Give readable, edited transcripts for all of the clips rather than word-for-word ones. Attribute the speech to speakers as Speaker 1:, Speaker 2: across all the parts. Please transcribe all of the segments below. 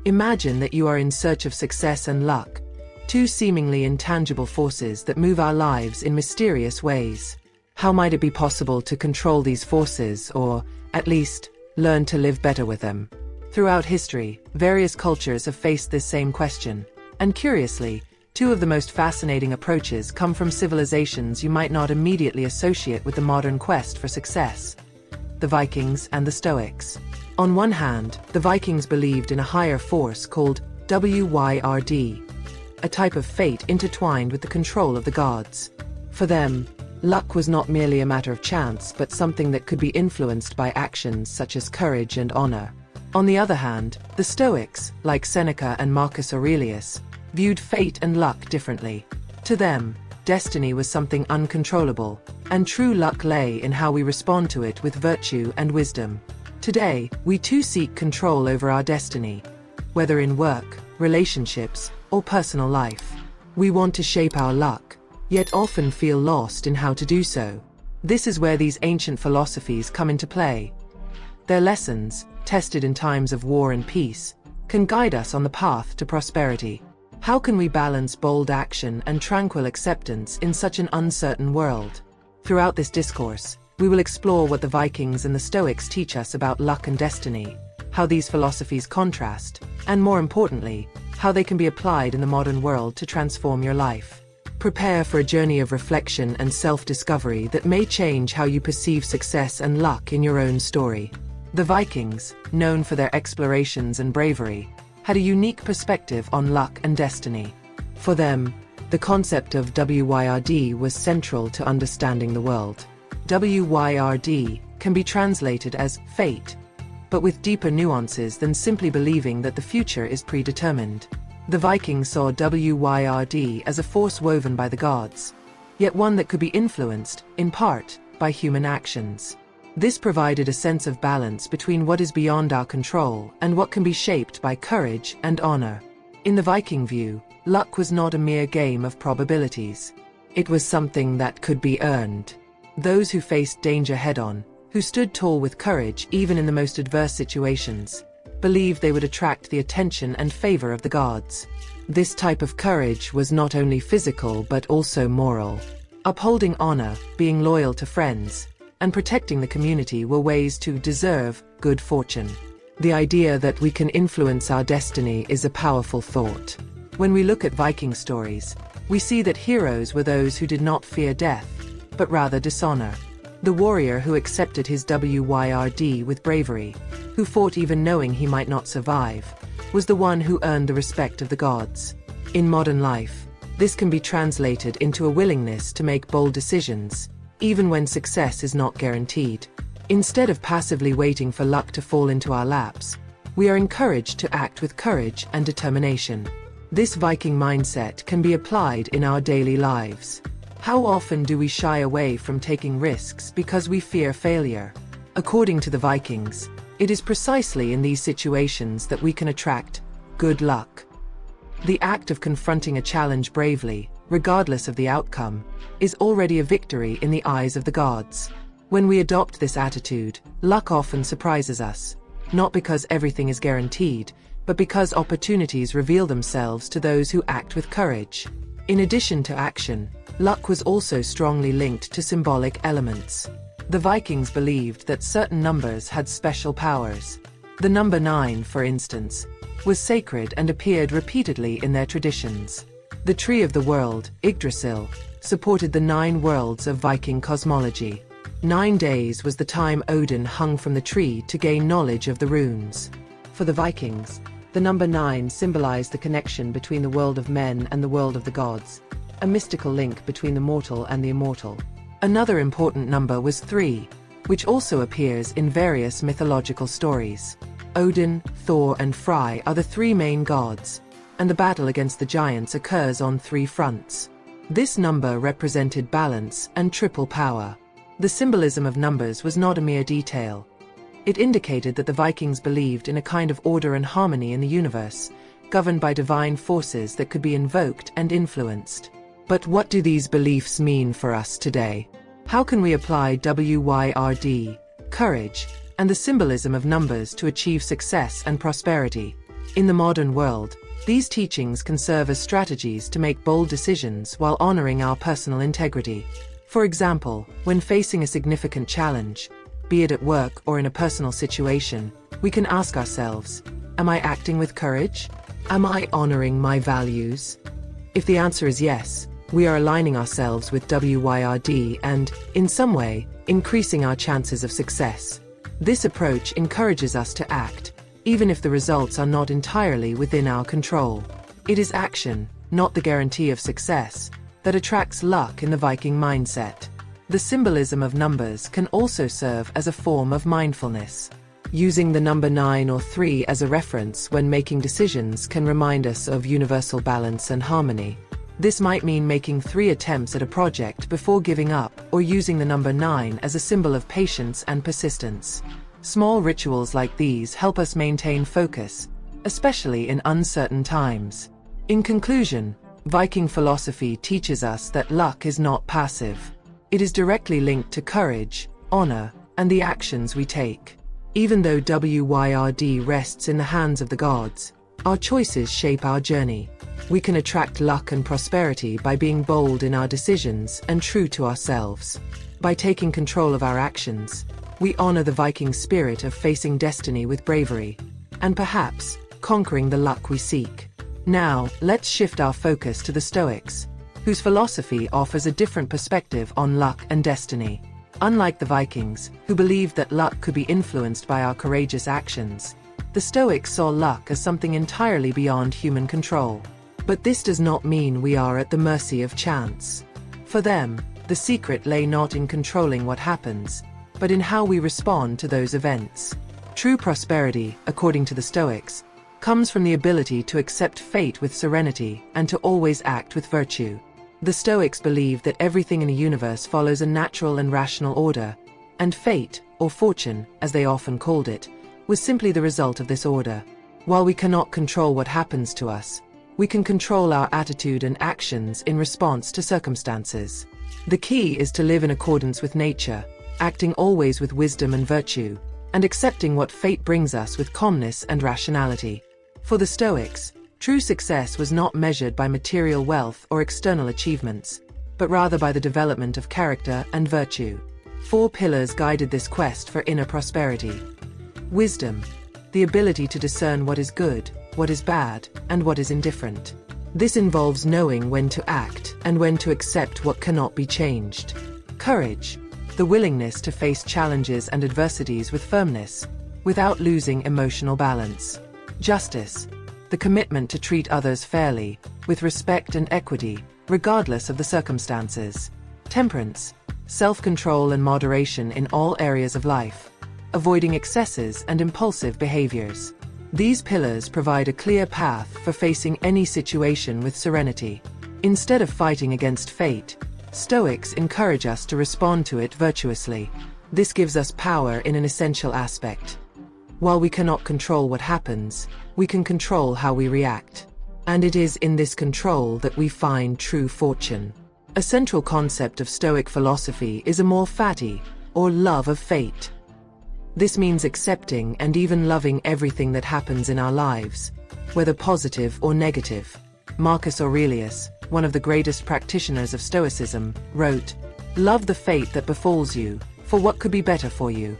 Speaker 1: Imagine that you are in search of success and luck, two seemingly intangible forces that move our lives in mysterious ways. How might it be possible to control these forces, or, at least, learn to live better with them? Throughout history, various cultures have faced this same question, and curiously, two of the most fascinating approaches come from civilizations you might not immediately associate with the modern quest for success: the Vikings and the Stoics. On one hand, the Vikings believed in a higher force called Wyrd, a type of fate intertwined with the control of the gods. For them, luck was not merely a matter of chance, but something that could be influenced by actions such as courage and honor. On the other hand, the Stoics, like Seneca and Marcus Aurelius, viewed fate and luck differently. To them, destiny was something uncontrollable, and true luck lay in how we respond to it with virtue and wisdom. Today, we too seek control over our destiny, whether in work, relationships, or personal life. We want to shape our luck, yet often feel lost in how to do so. This is where these ancient philosophies come into play. Their lessons, tested in times of war and peace, can guide us on the path to prosperity. How can we balance bold action and tranquil acceptance in such an uncertain world? Throughout this discourse, we will explore what the Vikings and the Stoics teach us about luck and destiny, how these philosophies contrast, and more importantly, how they can be applied in the modern world to transform your life. Prepare for a journey of reflection and self-discovery that may change how you perceive success and luck in your own story. The Vikings, known for their explorations and bravery, had a unique perspective on luck and destiny. For them, the concept of Wyrd was central to understanding the world. Wyrd can be translated as fate, but with deeper nuances than simply believing that the future is predetermined. The Vikings saw Wyrd as a force woven by the gods, yet one that could be influenced, in part, by human actions. This provided a sense of balance between what is beyond our control and what can be shaped by courage and honor. In the Viking view, luck was not a mere game of probabilities. It was something that could be earned. Those who faced danger head-on, who stood tall with courage even in the most adverse situations, believed they would attract the attention and favor of the gods. This type of courage was not only physical but also moral. Upholding honor, being loyal to friends, and protecting the community were ways to deserve good fortune. The idea that we can influence our destiny is a powerful thought. When we look at Viking stories, we see that heroes were those who did not fear death, but rather dishonor. The warrior who accepted his Wyrd with bravery, who fought even knowing he might not survive, was the one who earned the respect of the gods. In modern life, this can be translated into a willingness to make bold decisions, even when success is not guaranteed. Instead of passively waiting for luck to fall into our laps, we are encouraged to act with courage and determination. This Viking mindset can be applied in our daily lives. How often do we shy away from taking risks because we fear failure? According to the Vikings, it is precisely in these situations that we can attract good luck. The act of confronting a challenge bravely, regardless of the outcome, is already a victory in the eyes of the gods. When we adopt this attitude, luck often surprises us, not because everything is guaranteed, but because opportunities reveal themselves to those who act with courage. In addition to action, luck was also strongly linked to symbolic elements. The Vikings believed that certain numbers had special powers. The number 9, for instance, was sacred and appeared repeatedly in their traditions. The Tree of the World, Yggdrasil, supported the 9 worlds of Viking cosmology. 9 days was the time Odin hung from the tree to gain knowledge of the runes. For the Vikings, the number 9 symbolized the connection between the world of men and the world of the gods, a mystical link between the mortal and the immortal. Another important number was 3, which also appears in various mythological stories. Odin, Thor, and Frey are the 3 main gods, and the battle against the giants occurs on 3 fronts. This number represented balance and triple power. The symbolism of numbers was not a mere detail. It indicated that the Vikings believed in a kind of order and harmony in the universe, governed by divine forces that could be invoked and influenced. But what do these beliefs mean for us today? How can we apply Wyrd, courage, and the symbolism of numbers to achieve success and prosperity? In the modern world, these teachings can serve as strategies to make bold decisions while honoring our personal integrity. For example, when facing a significant challenge, be it at work or in a personal situation, we can ask ourselves, am I acting with courage? Am I honoring my values? If the answer is yes, we are aligning ourselves with WYRD and, in some way, increasing our chances of success. This approach encourages us to act, even if the results are not entirely within our control. It is action, not the guarantee of success, that attracts luck in the Viking mindset. The symbolism of numbers can also serve as a form of mindfulness. Using the number 9 or 3 as a reference when making decisions can remind us of universal balance and harmony. This might mean making 3 attempts at a project before giving up, or using the number 9 as a symbol of patience and persistence. Small rituals like these help us maintain focus, especially in uncertain times. In conclusion, Viking philosophy teaches us that luck is not passive. It is directly linked to courage, honor, and the actions we take. Even though WYRD rests in the hands of the gods, our choices shape our journey. We can attract luck and prosperity by being bold in our decisions and true to ourselves. By taking control of our actions, we honor the Viking spirit of facing destiny with bravery, and perhaps conquering the luck we seek. Now, let's shift our focus to the Stoics, whose philosophy offers a different perspective on luck and destiny. Unlike the Vikings, who believed that luck could be influenced by our courageous actions, the Stoics saw luck as something entirely beyond human control. But this does not mean we are at the mercy of chance. For them, the secret lay not in controlling what happens, but in how we respond to those events. True prosperity, according to the Stoics, comes from the ability to accept fate with serenity and to always act with virtue. The Stoics believed that everything in the universe follows a natural and rational order, and fate, or fortune, as they often called it, was simply the result of this order. While we cannot control what happens to us, we can control our attitude and actions in response to circumstances. The key is to live in accordance with nature, acting always with wisdom and virtue, and accepting what fate brings us with calmness and rationality. For the Stoics, true success was not measured by material wealth or external achievements, but rather by the development of character and virtue. 4 pillars guided this quest for inner prosperity. Wisdom, the ability to discern what is good, what is bad, and what is indifferent. This involves knowing when to act and when to accept what cannot be changed. Courage, the willingness to face challenges and adversities with firmness, without losing emotional balance. Justice, the commitment to treat others fairly, with respect and equity, regardless of the circumstances. Temperance, self-control and moderation in all areas of life, avoiding excesses and impulsive behaviors. These pillars provide a clear path for facing any situation with serenity. Instead of fighting against fate, Stoics encourage us to respond to it virtuously. This gives us power in an essential aspect. While we cannot control what happens, we can control how we react. And it is in this control that we find true fortune. A central concept of Stoic philosophy is amor fati, or love of fate. This means accepting and even loving everything that happens in our lives, whether positive or negative. Marcus Aurelius, one of the greatest practitioners of Stoicism, wrote, "Love the fate that befalls you, for what could be better for you?"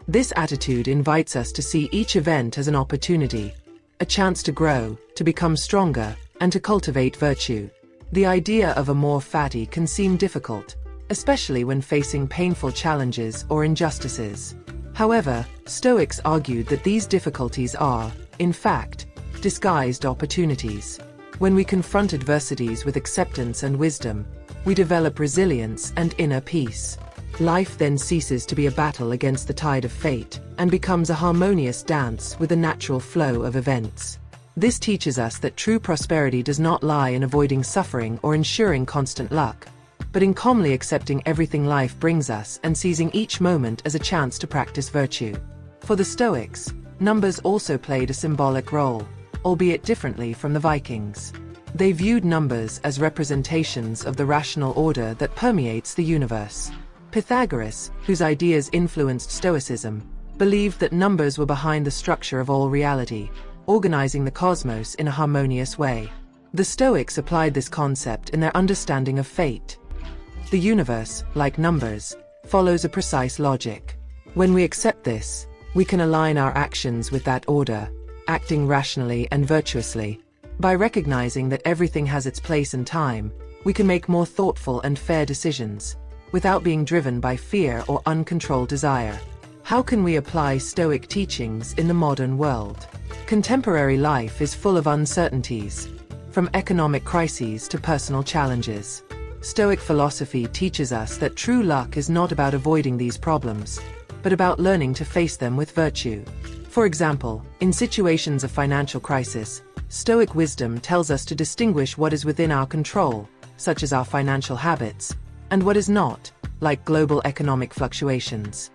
Speaker 1: This attitude invites us to see each event as an opportunity, a chance to grow, to become stronger, and to cultivate virtue. The idea of amor fati can seem difficult, especially when facing painful challenges or injustices. However, Stoics argued that these difficulties are, in fact, disguised opportunities. When we confront adversities with acceptance and wisdom, we develop resilience and inner peace. Life then ceases to be a battle against the tide of fate, and becomes a harmonious dance with the natural flow of events. This teaches us that true prosperity does not lie in avoiding suffering or ensuring constant luck, but in calmly accepting everything life brings us and seizing each moment as a chance to practice virtue. For the Stoics, numbers also played a symbolic role, albeit differently from the Vikings. They viewed numbers as representations of the rational order that permeates the universe. Pythagoras, whose ideas influenced Stoicism, believed that numbers were behind the structure of all reality, organizing the cosmos in a harmonious way. The Stoics applied this concept in their understanding of fate. The universe, like numbers, follows a precise logic. When we accept this, we can align our actions with that order, acting rationally and virtuously. By recognizing that everything has its place and time, we can make more thoughtful and fair decisions, without being driven by fear or uncontrolled desire. How can we apply Stoic teachings in the modern world? Contemporary life is full of uncertainties, from economic crises to personal challenges. Stoic philosophy teaches us that true luck is not about avoiding these problems, but about learning to face them with virtue. For example, in situations of financial crisis, Stoic wisdom tells us to distinguish what is within our control, such as our financial habits, and what is not, like global economic fluctuations.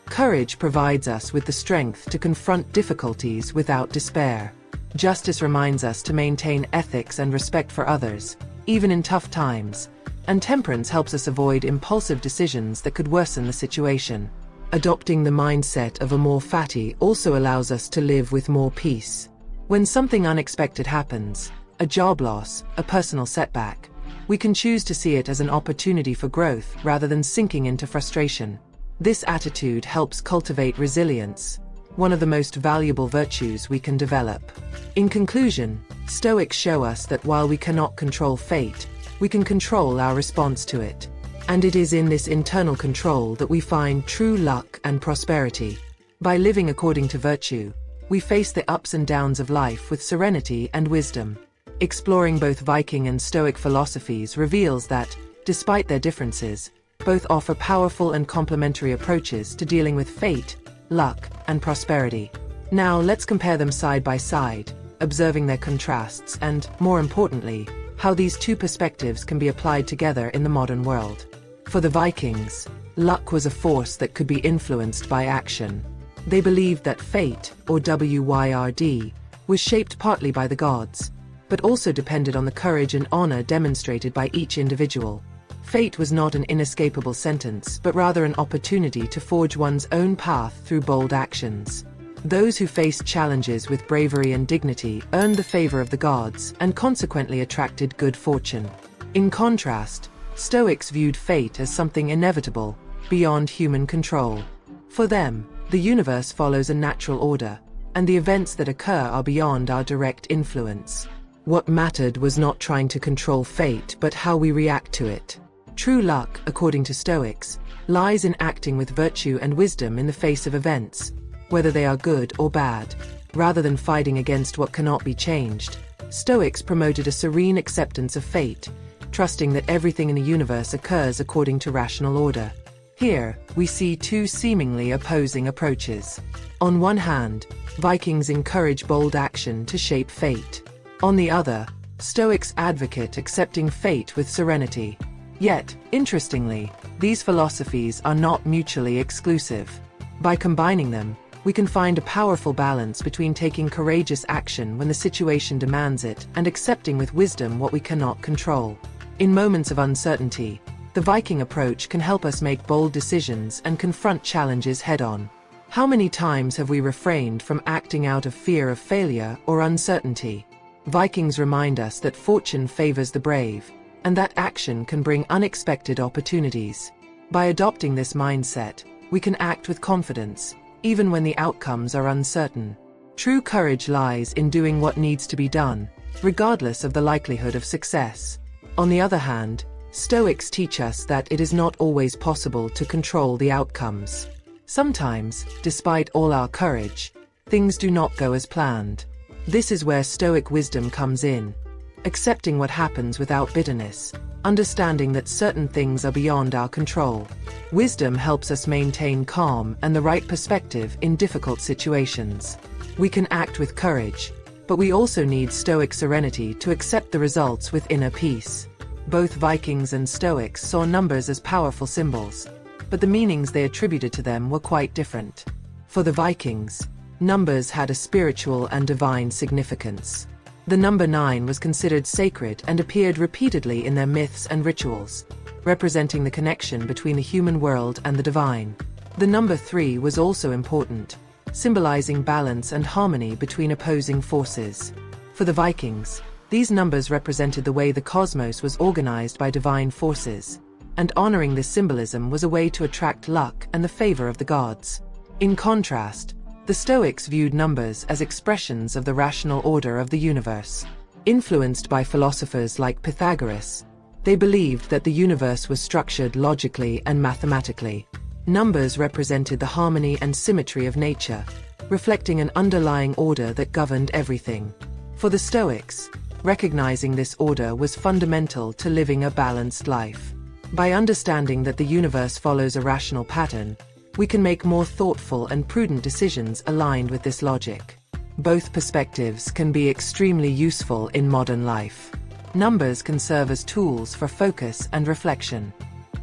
Speaker 1: Courage provides us with the strength to confront difficulties without despair. Justice reminds us to maintain ethics and respect for others, even in tough times, and temperance helps us avoid impulsive decisions that could worsen the situation. Adopting the mindset of a more fatty also allows us to live with more peace. When something unexpected happens, a job loss, a personal setback, we can choose to see it as an opportunity for growth rather than sinking into frustration. This attitude helps cultivate resilience, one of the most valuable virtues we can develop. In conclusion, Stoics show us that while we cannot control fate, we can control our response to it. And it is in this internal control that we find true luck and prosperity. By living according to virtue, we face the ups and downs of life with serenity and wisdom. Exploring both Viking and Stoic philosophies reveals that, despite their differences, both offer powerful and complementary approaches to dealing with fate, luck, and prosperity. Now let's compare them side by side, observing their contrasts and, more importantly, how these two perspectives can be applied together in the modern world. For the Vikings, luck was a force that could be influenced by action. They believed that fate, or wyrd, was shaped partly by the gods, but also depended on the courage and honor demonstrated by each individual. Fate was not an inescapable sentence, but rather an opportunity to forge one's own path through bold actions. Those who faced challenges with bravery and dignity earned the favor of the gods and consequently attracted good fortune. In contrast, Stoics viewed fate as something inevitable, beyond human control. For them, the universe follows a natural order, and the events that occur are beyond our direct influence. What mattered was not trying to control fate, but how we react to it. True luck, according to Stoics, lies in acting with virtue and wisdom in the face of events, whether they are good or bad. Rather than fighting against what cannot be changed, Stoics promoted a serene acceptance of fate, trusting that everything in the universe occurs according to rational order. Here, we see two seemingly opposing approaches. On one hand, Vikings encourage bold action to shape fate. On the other, Stoics advocate accepting fate with serenity. Yet, interestingly, these philosophies are not mutually exclusive. By combining them, we can find a powerful balance between taking courageous action when the situation demands it and accepting with wisdom what we cannot control. In moments of uncertainty, the Viking approach can help us make bold decisions and confront challenges head-on. How many times have we refrained from acting out of fear of failure or uncertainty? Vikings remind us that fortune favors the brave, and that action can bring unexpected opportunities. By adopting this mindset, we can act with confidence, even when the outcomes are uncertain. True courage lies in doing what needs to be done, regardless of the likelihood of success. On the other hand, Stoics teach us that it is not always possible to control the outcomes. Sometimes, despite all our courage, things do not go as planned. This is where Stoic wisdom comes in, accepting what happens without bitterness, understanding that certain things are beyond our control. Wisdom helps us maintain calm and the right perspective in difficult situations. We can act with courage, but we also need Stoic serenity to accept the results with inner peace. Both Vikings and Stoics saw numbers as powerful symbols, but the meanings they attributed to them were quite different. For the Vikings, numbers had a spiritual and divine significance. The number 9 was considered sacred and appeared repeatedly in their myths and rituals, representing the connection between the human world and the divine. The number 3 was also important, symbolizing balance and harmony between opposing forces. For the Vikings, these numbers represented the way the cosmos was organized by divine forces, and honoring this symbolism was a way to attract luck and the favor of the gods. In contrast, the Stoics viewed numbers as expressions of the rational order of the universe. Influenced by philosophers like Pythagoras, they believed that the universe was structured logically and mathematically. Numbers represented the harmony and symmetry of nature, reflecting an underlying order that governed everything. For the Stoics, recognizing this order was fundamental to living a balanced life. By understanding that the universe follows a rational pattern, we can make more thoughtful and prudent decisions aligned with this logic. Both perspectives can be extremely useful in modern life. Numbers can serve as tools for focus and reflection.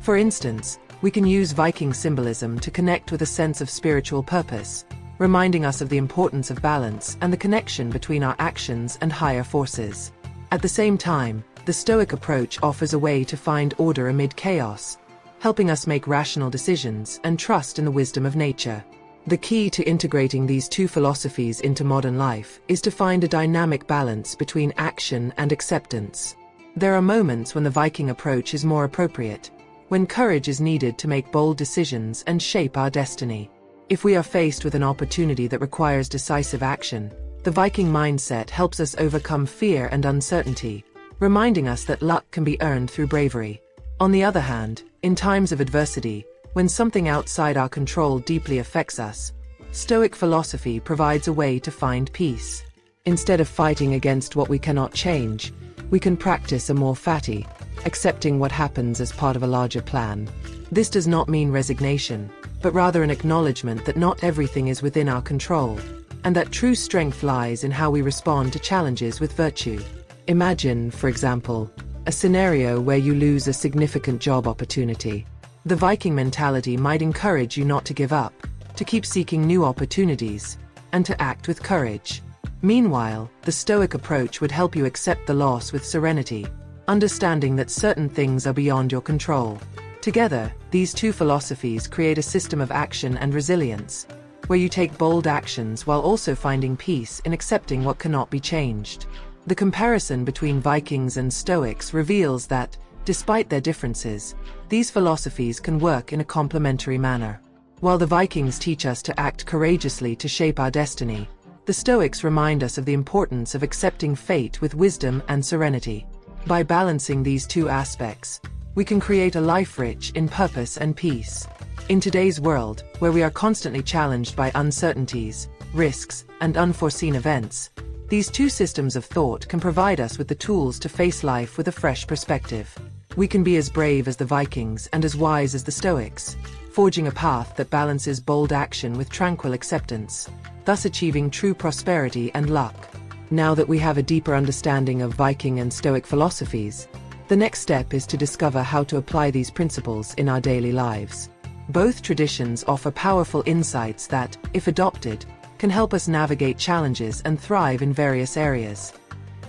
Speaker 1: For instance, we can use Viking symbolism to connect with a sense of spiritual purpose, reminding us of the importance of balance and the connection between our actions and higher forces. At the same time, the Stoic approach offers a way to find order amid chaos, helping us make rational decisions and trust in the wisdom of nature. The key to integrating these two philosophies into modern life is to find a dynamic balance between action and acceptance. There are moments when the Viking approach is more appropriate, when courage is needed to make bold decisions and shape our destiny. If we are faced with an opportunity that requires decisive action, the Viking mindset helps us overcome fear and uncertainty, reminding us that luck can be earned through bravery. On the other hand, in times of adversity, when something outside our control deeply affects us, Stoic philosophy provides a way to find peace. Instead of fighting against what we cannot change, we can practice a more fati, accepting what happens as part of a larger plan. This does not mean resignation, but rather an acknowledgement that not everything is within our control, and that true strength lies in how we respond to challenges with virtue. Imagine, for example, a scenario where you lose a significant job opportunity. The Viking mentality might encourage you not to give up, to keep seeking new opportunities, and to act with courage. Meanwhile, the Stoic approach would help you accept the loss with serenity, understanding that certain things are beyond your control. Together, these two philosophies create a system of action and resilience, where you take bold actions while also finding peace in accepting what cannot be changed. The comparison between Vikings and Stoics reveals that, despite their differences, these philosophies can work in a complementary manner. While the Vikings teach us to act courageously to shape our destiny, the Stoics remind us of the importance of accepting fate with wisdom and serenity. By balancing these two aspects, we can create a life rich in purpose and peace. In today's world, where we are constantly challenged by uncertainties, risks, and unforeseen events, these two systems of thought can provide us with the tools to face life with a fresh perspective. We can be as brave as the Vikings and as wise as the Stoics, forging a path that balances bold action with tranquil acceptance, thus achieving true prosperity and luck. Now that we have a deeper understanding of Viking and Stoic philosophies, the next step is to discover how to apply these principles in our daily lives. Both traditions offer powerful insights that, if adopted, can help us navigate challenges and thrive in various areas,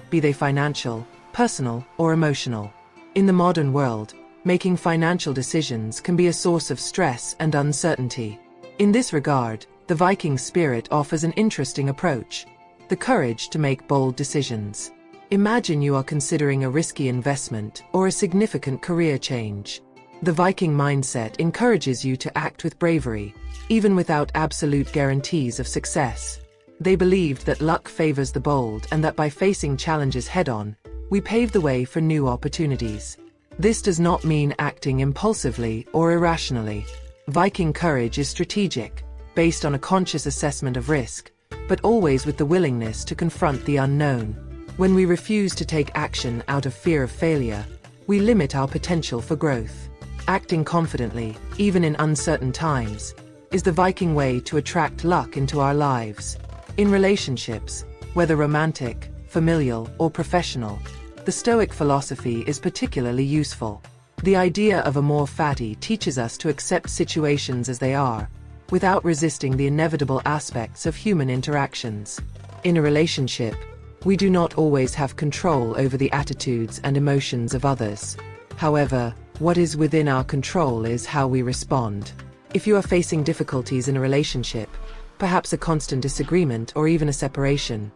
Speaker 1: be they financial, personal, or emotional. In the modern world, making financial decisions can be a source of stress and uncertainty. In this regard, the Viking spirit offers an interesting approach: the courage to make bold decisions. Imagine you are considering a risky investment or a significant career change. The Viking mindset encourages you to act with bravery, even without absolute guarantees of success. They believed that luck favors the bold and that by facing challenges head-on, we pave the way for new opportunities. This does not mean acting impulsively or irrationally. Viking courage is strategic, based on a conscious assessment of risk, but always with the willingness to confront the unknown. When we refuse to take action out of fear of failure, we limit our potential for growth. Acting confidently, even in uncertain times, is the Viking way to attract luck into our lives. In relationships, whether romantic, familial, or professional, the Stoic philosophy is particularly useful. The idea of amor fati teaches us to accept situations as they are, without resisting the inevitable aspects of human interactions. In a relationship, we do not always have control over the attitudes and emotions of others. However, what is within our control is how we respond. If you are facing difficulties in a relationship, perhaps a constant disagreement or even a separation.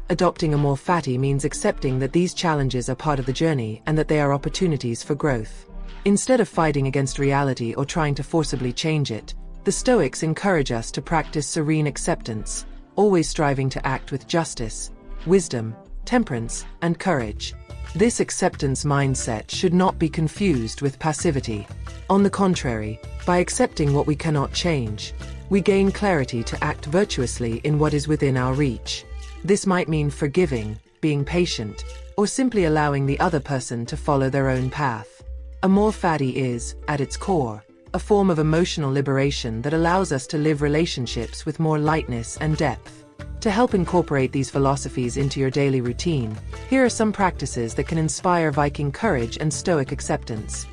Speaker 1: Adopting a more fatty means accepting that these challenges are part of the journey and that they are opportunities for growth. Instead of fighting against reality or trying to forcibly change it, the Stoics encourage us to practice serene acceptance, always striving to act with justice, wisdom, temperance, and courage. This acceptance mindset should not be confused with passivity. On the contrary, by accepting what we cannot change, we gain clarity to act virtuously in what is within our reach. This might mean forgiving, being patient, or simply allowing the other person to follow their own path. A more fatty is, at its core, a form of emotional liberation that allows us to live relationships with more lightness and depth. To help incorporate these philosophies into your daily routine, here are some practices that can inspire Viking courage and Stoic acceptance.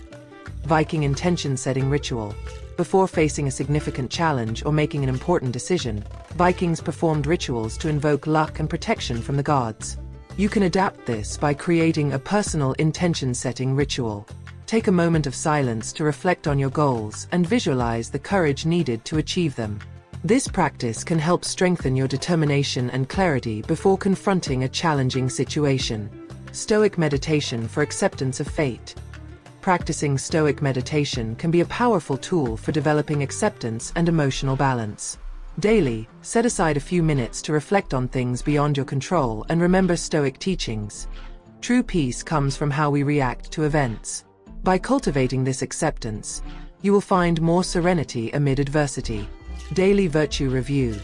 Speaker 1: Viking intention setting ritual. Before facing a significant challenge or making an important decision, Vikings performed rituals to invoke luck and protection from the gods. You can adapt this by creating a personal intention setting ritual. Take a moment of silence to reflect on your goals and visualize the courage needed to achieve them. This practice can help strengthen your determination and clarity before confronting a challenging situation. Stoic meditation for acceptance of fate. Practicing Stoic meditation can be a powerful tool for developing acceptance and emotional balance. Daily, set aside a few minutes to reflect on things beyond your control and remember Stoic teachings. True peace comes from how we react to events. By cultivating this acceptance, you will find more serenity amid adversity. Daily virtue review.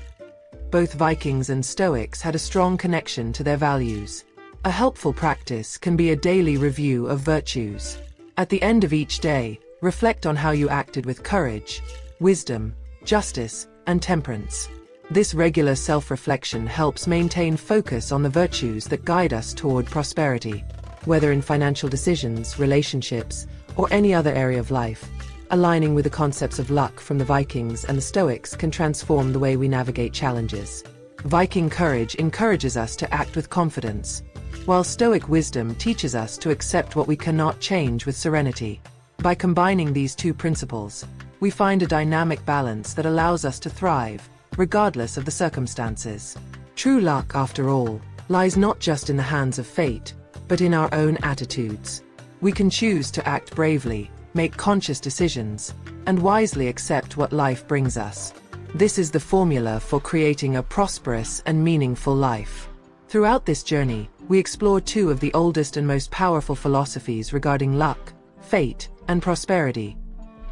Speaker 1: Both Vikings and Stoics had a strong connection to their values. A helpful practice can be a daily review of virtues. At the end of each day, reflect on how you acted with courage, wisdom, justice, and temperance. This regular self-reflection helps maintain focus on the virtues that guide us toward prosperity. Whether in financial decisions, relationships, or any other area of life, aligning with the concepts of luck from the Vikings and the Stoics can transform the way we navigate challenges. Viking courage encourages us to act with confidence, while Stoic wisdom teaches us to accept what we cannot change with serenity. By combining these two principles, we find a dynamic balance that allows us to thrive, regardless of the circumstances. True luck, after all, lies not just in the hands of fate, but in our own attitudes. We can choose to act bravely, make conscious decisions, and wisely accept what life brings us. This is the formula for creating a prosperous and meaningful life. Throughout this journey, we explore two of the oldest and most powerful philosophies regarding luck, fate, and prosperity: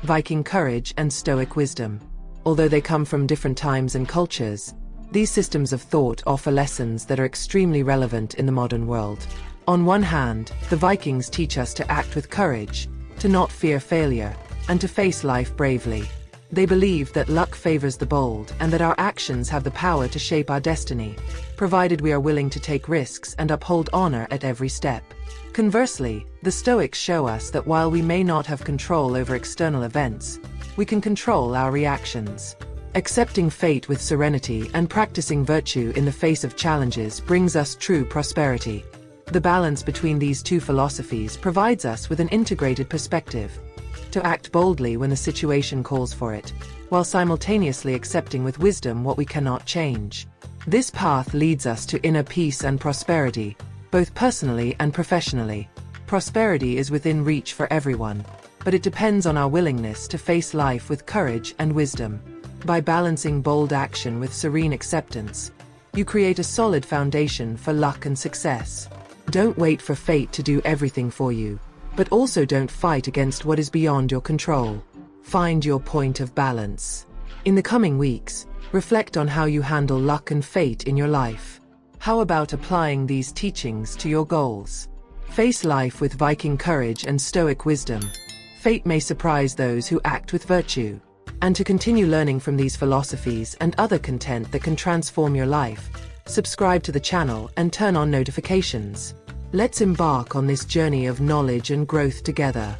Speaker 1: Viking courage and Stoic wisdom. Although they come from different times and cultures, these systems of thought offer lessons that are extremely relevant in the modern world. On one hand, the Vikings teach us to act with courage, to not fear failure, and to face life bravely. They believe that luck favors the bold and that our actions have the power to shape our destiny, provided we are willing to take risks and uphold honor at every step. Conversely, the Stoics show us that while we may not have control over external events, we can control our reactions. Accepting fate with serenity and practicing virtue in the face of challenges brings us true prosperity. The balance between these two philosophies provides us with an integrated perspective, to act boldly when the situation calls for it, while simultaneously accepting with wisdom what we cannot change. This path leads us to inner peace and prosperity, both personally and professionally. Prosperity is within reach for everyone, but it depends on our willingness to face life with courage and wisdom. By balancing bold action with serene acceptance, you create a solid foundation for luck and success. Don't wait for fate to do everything for you, but also don't fight against what is beyond your control. Find your point of balance. In the coming weeks, reflect on how you handle luck and fate in your life. How about applying these teachings to your goals? Face life with Viking courage and Stoic wisdom. Fate may surprise those who act with virtue. And to continue learning from these philosophies and other content that can transform your life, subscribe to the channel and turn on notifications. Let's embark on this journey of knowledge and growth together.